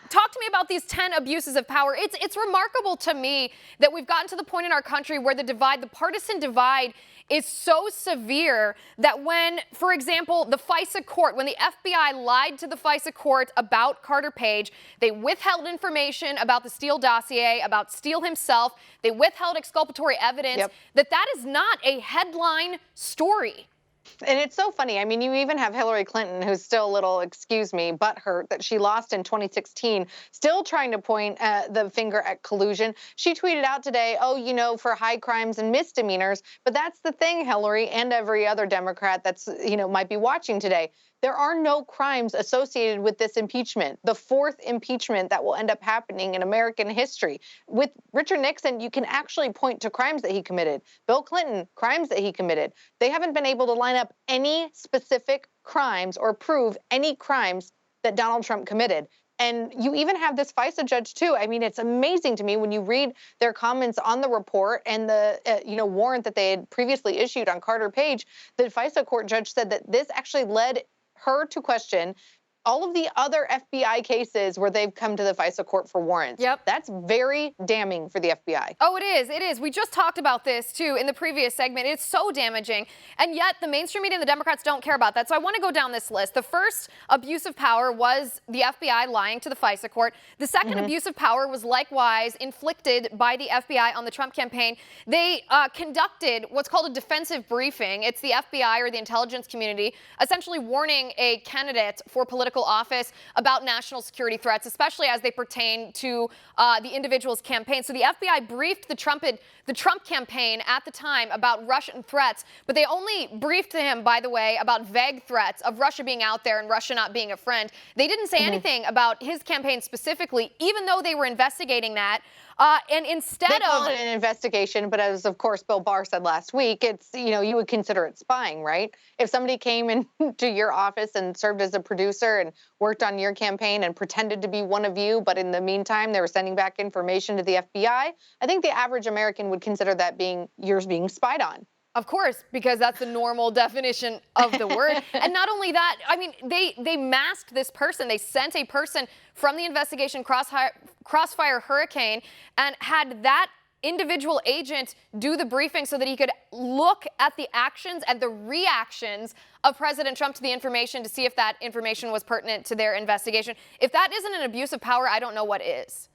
Talk to me about these 10 abuses of power. It's remarkable to me that we've gotten to the point in our country where the partisan divide is so severe that when, for example, the FISA court, when the FBI lied to the FISA court about Carter Page, they withheld information about the Steele dossier, about Steele himself, they withheld exculpatory evidence, that is not a headline story. And it's so funny. I mean, you even have Hillary Clinton, who's still a little, excuse me, butthurt that she lost in 2016, still trying to point the finger at collusion. She tweeted out today, oh, you know, for high crimes and misdemeanors. But that's the thing, Hillary, and every other Democrat that's, you know, might be watching today. There are no crimes associated with this impeachment, the fourth impeachment that will end up happening in American history. With Richard Nixon, you can actually point to crimes that he committed. Bill Clinton, crimes that he committed. They haven't been able to line up any specific crimes or prove any crimes that Donald Trump committed. And you even have this FISA judge, too. I mean, it's amazing to me when you read their comments on the report and the warrant that they had previously issued on Carter Page. The FISA court judge said that this actually led her to question all of the other FBI cases where they've come to the FISA court for warrants. That's very damning for the FBI. Oh, it is. It is. We just talked about this, too, in the previous segment. It's so damaging. And yet the mainstream media and the Democrats don't care about that. So I want to go down this list. The first abuse of power was the FBI lying to the FISA court. The second abuse of power was likewise inflicted by the FBI on the Trump campaign. They conducted what's called a defensive briefing. It's the FBI or the intelligence community essentially warning a candidate for political office about national security threats, especially as they pertain to the individual's campaign. So the FBI briefed the Trump campaign at the time about Russian threats, but they only briefed him, by the way, about vague threats of Russia being out there and Russia not being a friend. They didn't say anything about his campaign specifically, even though they were investigating that. And instead they call it an investigation, but as of course Bill Barr said last week, it's, you know, you would consider it spying, right? If somebody came into your office and served as a producer and worked on your campaign and pretended to be one of you, but in the meantime they were sending back information to the FBI, I think the average American would consider that being spied on. Of course, because that's the normal definition of the word. And not only that, I mean, they masked this person. They sent a person from the investigation Crossfire Hurricane and had that individual agent do the briefing so that he could look at the actions and the reactions of President Trump to the information to see if that information was pertinent to their investigation. If that isn't an abuse of power, I don't know what is.